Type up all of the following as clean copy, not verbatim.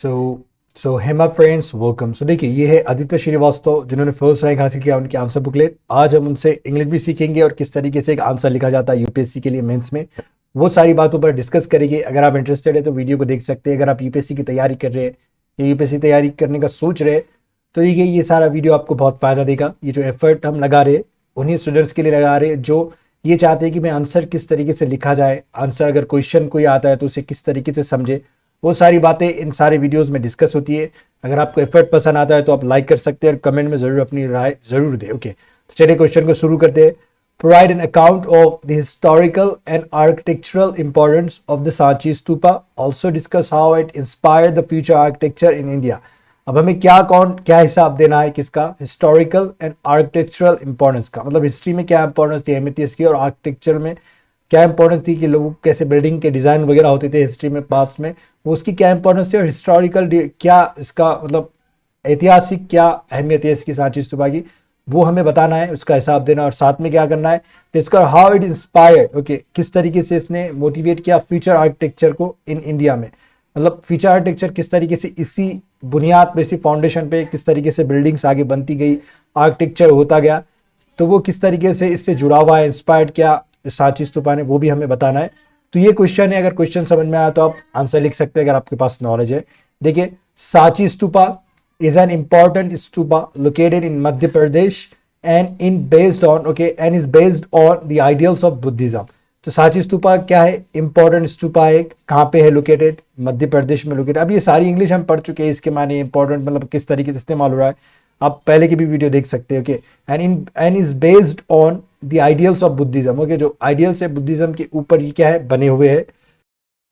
सो सो Hema friends welcome. सो देखिए, ये है आदित्य श्रीवास्तव जिन्होंने फर्स्ट रैंक हासिल किया, उनकी आंसर बुकलेट। आज हम उनसे इंग्लिश भी सीखेंगे और किस तरीके से एक आंसर लिखा जाता है यूपीएससी के लिए मेंस में, वो सारी बातों पर डिस्कस करेंगे। अगर आप इंटरेस्टेड है तो वीडियो को देख सकते हैं। अगर आप यूपीएससी की तैयारी कर रहे हैं या यूपीएससी तैयारी करने का सोच रहे हैं तो देखिए, ये सारा वीडियो आपको बहुत फ़ायदा देगा। ये जो एफर्ट हम लगा रहे हैं उन्हीं स्टूडेंट्स के लिए लगा रहे हैं जो ये चाहते हैं कि मैं आंसर किस तरीके से लिखा जाए, आंसर अगर क्वेश्चन कोई आता है तो उसे किस तरीके से समझे, वो सारी बातें इन सारे वीडियोस में डिस्कस होती है। अगर आपको एफर्ट पसंद आता है तो आप लाइक कर सकते हैं और कमेंट में जरूर अपनी राय जरूर दें। ओके, तो चलिए क्वेश्चन को शुरू करते हैं। Provide an account of the historical and architectural importance of the Sanchi stupa, also discuss how it inspired the future architecture in India. अब हमें क्या हिसाब देना है किसका, हिस्टोरिकल एंड आर्किटेक्चरल इंपॉर्टेंस का। मतलब हिस्ट्री में क्या इंपॉर्टेंस थी एमएटीएस की और आर्किटेक्चर में क्या इंपॉर्टेंस थी कि लोग कैसे बिल्डिंग के डिज़ाइन वगैरह होते थे हिस्ट्री में पास्ट में, वो उसकी क्या इंपॉर्टेंस थी, और हिस्टोरिकल क्या इसका मतलब ऐतिहासिक क्या अहमियत है इसकी सांची स्तूपा की, वो हमें बताना है, उसका हिसाब देना। और साथ में क्या करना है, discuss how it inspired, okay, किस तरीके से इसने मोटिवेट किया फ्यूचर आर्किटेक्चर को इन इंडिया में। मतलब फ्यूचर आर्किटेक्चर किस तरीके से इसी बुनियाद पे, इसी फाउंडेशन पे किस तरीके से बिल्डिंग्स आगे बनती गई, आर्किटेक्चर होता गया, तो वो किस तरीके से इससे जुड़ा हुआ है, इंस्पायर्ड क्या सांची स्तूपा ने, वो भी हमें बताना है। तो ये क्वेश्चन है, अगर क्वेश्चन समझ में आया तो आप आंसर लिख सकते हैं अगर आपके पास नॉलेज है। देखिए, Sanchi stupa is an important stupa located in Madhya Pradesh and is based on the ideals of Buddhism। तो सांची स्तूपा क्या है, इंपॉर्टेंट स्तूपा है, कहाँ पे है लोकेटेड, मध्य प्रदेश में लोकेटेड। अब ये सारी इंग्लिश हम पढ़ चुके हैं, इसके माने इंपॉर्टेंट मतलब किस तरीके से इस्तेमाल हो रहा है, आप पहले की भी वीडियो देख सकते हैं। Okay, and is based on the ideals of Buddhism. Okay, जो आइडियल्स है बुद्धिज्म के ऊपर ये क्या है, बने हुए हैं।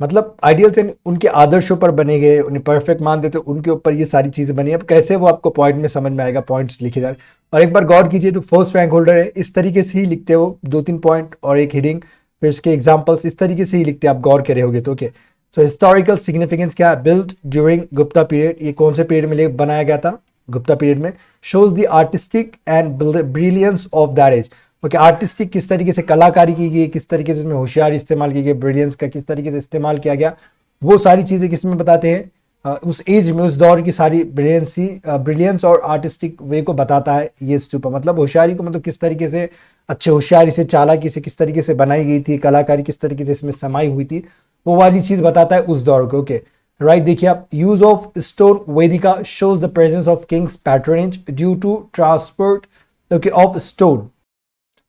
मतलब आइडियल्स उनके आदर्शों पर बने गए, उन्हें परफेक्ट मान देते, उनके ऊपर ये सारी चीज़ें बनी। अब कैसे वो आपको पॉइंट में समझ में आएगा, पॉइंट्स लिखे जा रहे। और एक बार गौर कीजिए, तो फर्स्ट रैंक होल्डर है, इस तरीके से ही लिखते हो, 2-3 पॉइंट और एक हेडिंग, फिर उसके एग्जाम्पल्स, इस तरीके से ही लिखते हैं, आप गौर करे होगे तो। ओके, तो हिस्टोरिकल सिग्निफिकेंस क्या है, बिल्ट ड्यूरिंग गुप्ता पीरियड, ये कौन से पीरियड में बनाया गया था, गुप्ता पीरियड में। Shows the artistic and brilliance of that age. Okay, artistic किस तरीके से कलाकारी की गई, किस तरीके से उसमें होशियारी इस्तेमाल की गई, ब्रिलियंस का किस तरीके से इस्तेमाल किया गया, वो सारी चीज़ें किस में बताते हैं, उस एज में, उस दौर की सारी ब्रिलियंस और आर्टिस्टिक वे को बताता है ये स्तूपा। मतलब होशियारी को, मतलब किस तरीके से अच्छे होशियारी से, चालाकी से किस तरीके से बनाई गई थी, कलाकारी किस तरीके से इसमें समाई हुई थी, वो वाली चीज़ बताता है उस दौर को। ओके, राइट, देखिए आप, use of stone vedika shows the presence of kings patronage due to transport, okay, of stone.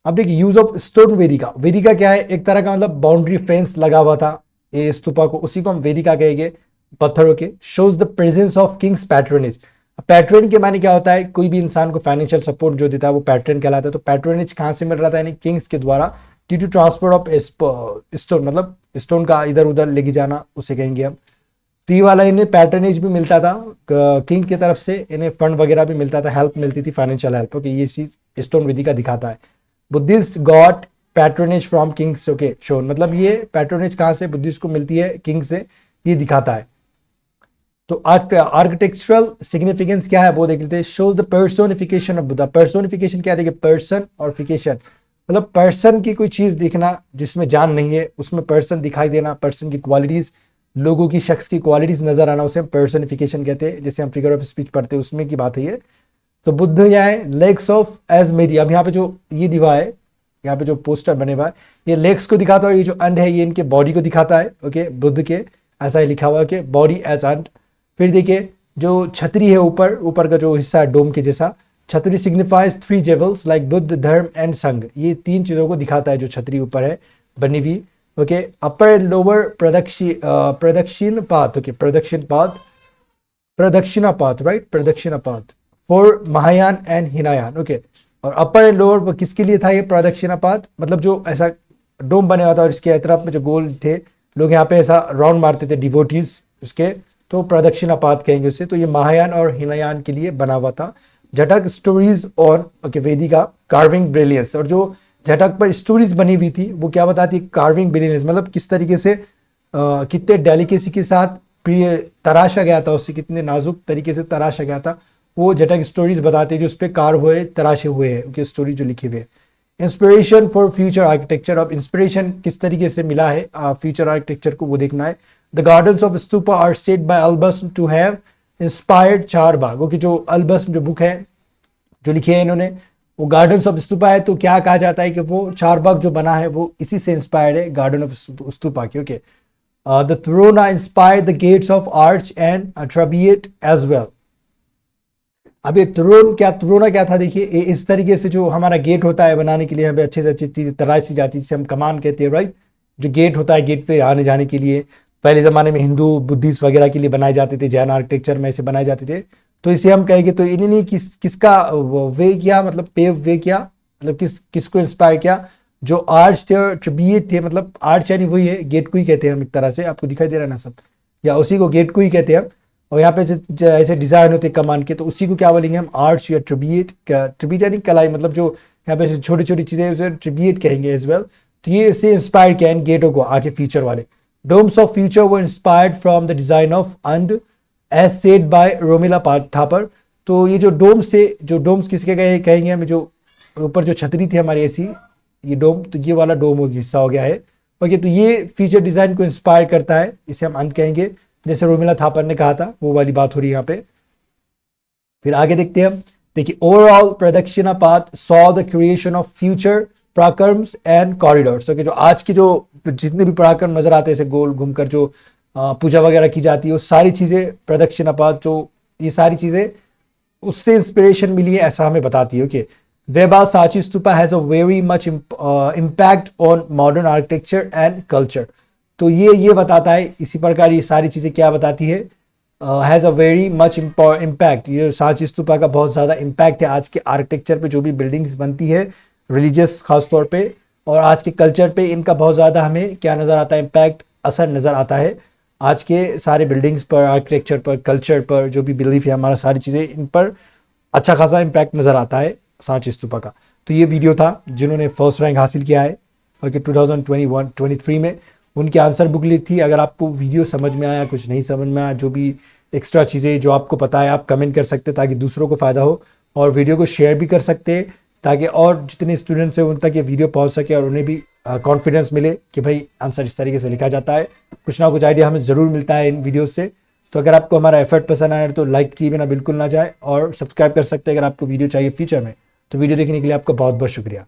अब देखिए, use of stone vedika, vedika क्या है, एक तरह का मतलब बाउंड्री फेंस लगा हुआ था ये स्तूपा को, उसी को हम वेदिका कहेंगे, पत्थरों के। Shows the presence of kings patronage. Patron के माने क्या होता है, कोई भी इंसान को फाइनेंशियल सपोर्ट जो देता है वो पैट्रन कहलाता है। तो पैट्रोनेज कहाँ से मिल रहा था, यानी किंग्स के द्वारा, due to transport of stone, मतलब स्टोन का इधर उधर लेके जाना, उसे कहेंगे हम। तो ये वाला इन्हें पैट्रनेज भी मिलता था किंग की तरफ से, इन्हें फंड वगैरह भी मिलता था, हेल्प मिलती थी, फाइनेंशियल हेल्प। ओके, ये चीज स्टोन वेदिका दिखाता है। Buddhist got patronage from Kings, okay, shown, मतलब ये पैट्रोनेज कहाँ से बुद्धिस्ट को मिलती है, किंग से, ये दिखाता है। तो आर्किटेक्चरल सिग्निफिकेंस क्या है वो देख लेते हैं। Shows the personification of Buddha. Personification क्या है, देखिए, पर्सन और फिकेशन, मतलब पर्सन की कोई चीज दिखना जिसमें जान नहीं है, उसमें पर्सन दिखाई देना, पर्सन की क्वालिटीज, लोगों की, शख्स की क्वालिटीज नजर आना, उसे पर्सोनिफिकेशन कहते हैं। जैसे हम फिगर ऑफ स्पीच पढ़ते हैं उसमें की बात है ये। तो बुद्ध क्या है, लेग्स ऑफ एज मेरी। अब यहाँ पे जो ये दिखा है, यहाँ पे जो पोस्टर बने हुआ है, ये लेग्स को दिखाता है, ये जो अंड है ये इनके बॉडी को दिखाता है। ओके, बुद्ध के ऐसा ही लिखा हुआ है कि बॉडी एज अंड। फिर देखिए, जो छतरी है ऊपर, ऊपर का जो हिस्सा है डोम के जैसा, छतरी सिग्निफाइज 3 जेवल्स लाइक बुद्ध, धर्म एंड संघ। ये 3 चीजों को दिखाता है जो छतरी ऊपर है बनी हुई। Okay, upper and lower pradakshina path. Okay, pradakshina path, right, pradakshina path for Mahayana and Hinayana. Okay, और अपर एंड लोअर किसके लिए था ये प्रदक्षिणा पाथ, मतलब जो ऐसा डोम बने हुआ था और इसके तरफ में जो गोल थे, लोग यहाँ पे ऐसा राउंड मारते थे डिवोटीज उसके, तो प्रदक्षिणा पाथ कहेंगे उसे। तो ये महायान और हिनायान के लिए बना हुआ था। झटक stories on, okay, Vedika carving brilliance. और जो झटक पर स्टोरीज बनी हुई थी वो क्या बताती है, कार्विंग ब्रिलियंस, मतलब किस तरीके से कितने डेलिकेसी के साथ तराशा गया था, उससे कितने नाजुक तरीके से तराशा गया था, वो झटक स्टोरीज बताते हैं जो उस पर कार्व हुए, तराशे हुए हैं, उनके स्टोरी जो लिखे हुए। Inspiration for future architecture. अब इंस्पिरेशन किस तरीके से मिला है फ्यूचर आर्किटेक्चर को, वो देखना है। The gardens of stupa are said by Albus to have inspired Charbagh. Okay, जो अल्बस जो बुक है जो लिखी है इन्होंने, वो गार्डन्स ऑफ स्तूपा है, तो क्या कहा जाता है कि वो चारबाग जो बना है वो इसी से इंस्पायर्ड है, गार्डन ऑफ स्तूपा की। Okay, the torana inspired the gates of arch and trabeate as well. अब ये थ्रोना क्या था, देखिए इस तरीके से जो हमारा गेट होता है बनाने के लिए हमें अच्छे से अच्छी चीज तराशी जाती है, जिसे हम कमान कहते हैं, राइट। जो गेट होता है, गेट पे आने जाने के लिए पहले ज़माने में हिंदू बुद्धिस्ट वगैरह के लिए बनाए जाते थे, जैन आर्किटेक्चर में ऐसे बनाए जाते थे। तो इसे हम कहेंगे, तो इन्होंने किसका वे किया, मतलब पेव वे किया, मतलब किसको इंस्पायर किया, जो आर्च थे और ट्रिब्यूट थे, मतलब आर्च यानी वही है, गेट को ही कहते हैं हम एक तरह से, आपको दिखाई दे रहा है ना सब, या उसी को गेट को ही कहते हैं हम। और यहाँ पे ऐसे डिजाइन होते हैं कमान के, तो उसी को क्या बोलेंगे हम, आर्च या ट्रिब्यूट यानी कलाई, मतलब जो यहाँ पे छोटी छोटी चीजें उसे ट्रिब्यूट कहेंगे एज वेल। तो ये इससे इंस्पायर किया इन गेटों को आगे फीचर वाले। Domes of future were inspired from the design of and as said by Romila Thapar. तो ये जो डोम्स थे, जो डोम्स किसके कहेंगे हमें, जो ऊपर जो छतरी थी हमारी ऐसी, ये डोम, तो ये वाला डोम हिस्सा हो गया है। ओके, तो ये फीचर डिजाइन को इंस्पायर करता है, इसे हम अंत कहेंगे, जैसे रोमिला थापर ने कहा था, वो वाली बात हो रही है यहाँ पे। फिर आगे देखते हैं हम, देखिए overall pradakshina path saw the creation of future पराक्रम्स एंड कॉरिडोर्स। ओके, जो आज की जो जितने भी पराक्रम नजर आते हैं ऐसे गोल घूमकर जो पूजा वगैरह की जाती है, वो सारी चीजें प्रदक्षिणा पाथ, जो ये सारी चीजें उससे इंस्पिरेशन मिली है, ऐसा हमें बताती है। ओके, वेबा साची stupa has a very much impact on modern architecture and culture. तो ये बताता है, इसी प्रकार ये सारी चीजें क्या बताती है, has a very much impact, ये सांची स्तूपा का बहुत ज़्यादा इम्पैक्ट है आज के आर्किटेक्चर पे, जो भी बिल्डिंग्स बनती है रिलीजियस खास तौर पे, और आज के कल्चर पे इनका बहुत ज़्यादा हमें क्या नज़र आता है, इम्पैक्ट, असर नज़र आता है आज के सारे बिल्डिंग्स पर, आर्किटेक्चर पर, कल्चर पर, जो भी बिलीफ है हमारा, सारी चीज़ें इन पर अच्छा खासा इम्पैक्ट नज़र आता है सांची स्तूपा का। तो ये वीडियो था जिन्होंने फर्स्ट रैंक हासिल किया है ओके 2021-23 में, उनकी आंसर बुक ली थी। अगर आपको वीडियो समझ में आया, कुछ नहीं समझ में आया, जो भी एक्स्ट्रा चीज़ें जो आपको पता है, आप कमेंट कर सकते हैं ताकि दूसरों को फ़ायदा हो, और वीडियो को शेयर भी कर सकते हैं ताकि और जितने स्टूडेंट्स हैं उन तक ये वीडियो पहुंच सके और उन्हें भी कॉन्फिडेंस मिले कि भाई आंसर इस तरीके से लिखा जाता है। कुछ ना कुछ आइडिया हमें ज़रूर मिलता है इन वीडियोज़ से। तो अगर आपको हमारा एफर्ट पसंद आया तो लाइक किए बिना बिल्कुल ना जाए, और सब्सक्राइब कर सकते हैं अगर आपको वीडियो चाहिए फ्यूचर में। तो वीडियो देखने के लिए आपका बहुत बहुत शुक्रिया।